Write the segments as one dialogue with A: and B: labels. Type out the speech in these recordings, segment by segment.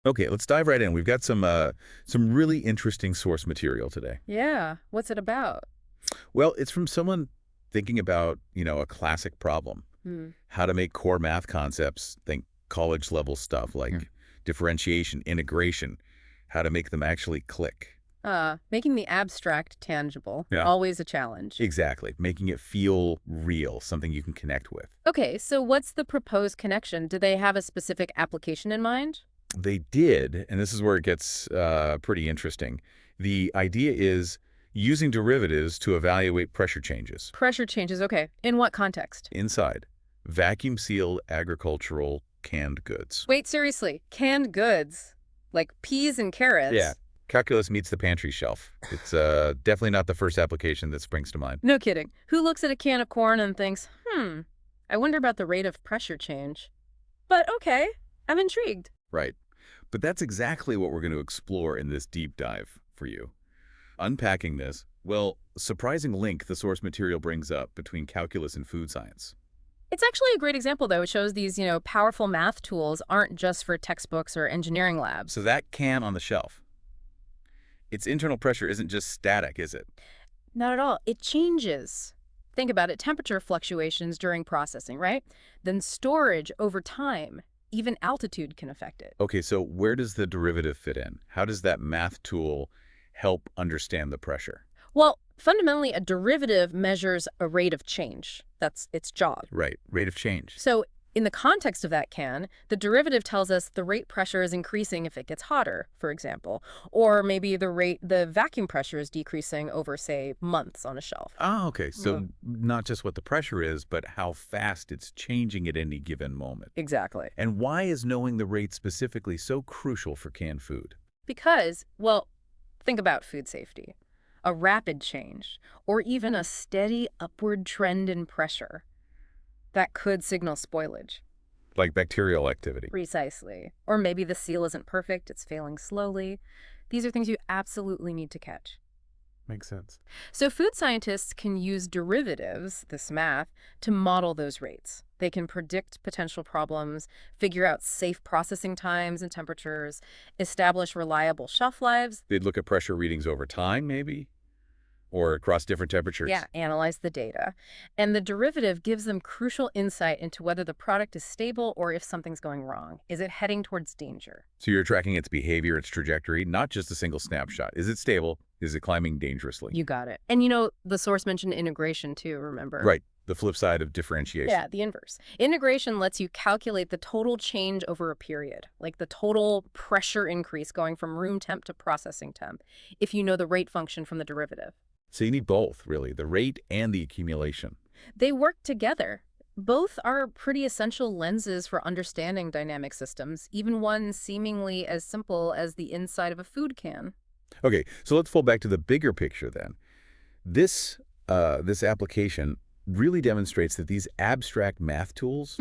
A: Okay, let's dive right in. We've got some really interesting source material today.
B: Yeah, what's it about?
A: Well, it's from someone thinking about, a classic problem.
B: Hmm.
A: How to make core math concepts, think college level stuff like differentiation, integration, how to make them actually click.
B: Making the abstract tangible.
A: Yeah.
B: Always a challenge.
A: Exactly. Making it feel real, something you can connect with.
B: Okay, so what's the proposed connection? Do they have a specific application in mind?
A: They did, and this is where it gets pretty interesting. The idea is using derivatives to evaluate pressure changes
B: Pressure changes, okay. In what context?
A: inside vacuum-sealed agricultural canned goods.
B: Wait, seriously, canned goods? Like peas and
A: Yeah,
B: carrots?
A: calculus meets the pantry shelf. It's definitely not the first application that springs to mind.
B: No kidding. Who looks at a can of corn and thinks, I wonder about the rate of pressure change? But okay, I'm intrigued.
A: Right. But that's exactly what we're going to explore in this deep dive for you. Unpacking this, well, surprising link the source material brings up between calculus and food science.
B: It's actually a great example, though. It shows these, powerful math tools aren't just for textbooks or engineering
A: So
B: labs.
A: that can on the shelf, its internal pressure isn't just static, is it?
B: Not at all. It changes. Think about it, temperature fluctuations during processing, right? Then storage over time. Even altitude can affect it.
A: Okay, so where does the derivative fit in? How does that math tool help understand the pressure?
B: Well, fundamentally, a derivative measures a rate of change. That's its job.
A: Right, rate of change.
B: So in the context of that can, the derivative tells us the rate pressure is increasing if it gets hotter, for example, or maybe the vacuum pressure is decreasing over, say, months on a shelf.
A: Ah, okay,
B: Well,
A: so not just what the pressure is, but how fast it's changing at any given moment.
B: exactly.
A: And why is knowing the rate specifically so crucial for canned food?
B: Because, well, think about food safety. A rapid change, or even a steady upward trend in pressure, that could signal spoilage.
A: Like bacterial activity.
B: Precisely. Or maybe the seal isn't perfect, it's failing slowly. These are things you absolutely need to catch.
A: Makes sense.
B: So food scientists can use derivatives, this math, to model those rates. They can predict potential problems, figure out safe processing times and temperatures, establish reliable shelf lives.
A: They'd look at pressure readings over time, maybe? Or across different
B: Yeah,
A: temperatures.
B: analyze the data. And the derivative gives them crucial insight into whether the product is stable or if something's going wrong. Is it heading towards danger?
A: So you're tracking its behavior, its trajectory, not just a single snapshot. Is it stable? Is it climbing dangerously?
B: You got it. And the source mentioned integration too, remember?
A: Right. The flip side of differentiation.
B: Yeah, the inverse. Integration lets you calculate the total change over a period, like the total pressure increase going from room temp to processing temp, if you know the rate function from the derivative.
A: So you need both, really, the rate and the accumulation.
B: They work together. Both are pretty essential lenses for understanding dynamic systems, even one seemingly as simple as the inside of a food can.
A: Okay, so let's fall back to the bigger picture then. This application really demonstrates that these abstract math tools,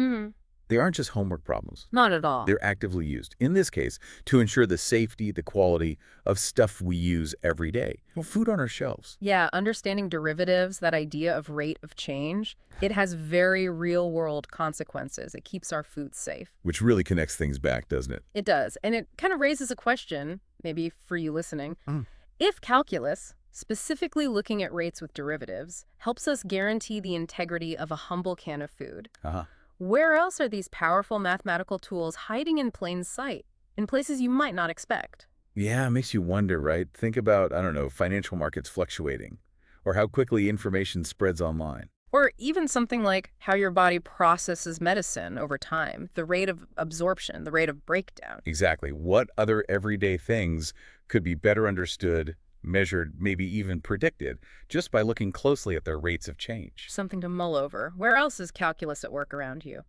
A: they aren't just homework problems.
B: Not at all.
A: They're actively used, in this case, to ensure the safety, the quality of stuff we use every day. Well, food on our shelves.
B: Yeah, understanding derivatives, that idea of rate of change, it has very real-world consequences. It keeps our food safe.
A: Which really connects things back, doesn't it?
B: It does. And it kind of raises a question, maybe for you listening.
A: Mm.
B: If calculus, specifically looking at rates with derivatives, helps us guarantee the integrity of a humble can of food,
A: Uh-huh.
B: where else are these powerful mathematical tools hiding in plain sight, in places you might not expect?
A: Yeah, it makes you wonder, right? Think about, I don't know, financial markets fluctuating, or how quickly information spreads online.
B: Or even something like how your body processes medicine over time, the rate of absorption, the rate of breakdown.
A: Exactly. What other everyday things could be better understood, measured, maybe even predicted, just by looking closely at their rates of change?
B: Something to mull over. Where else is calculus at work around you?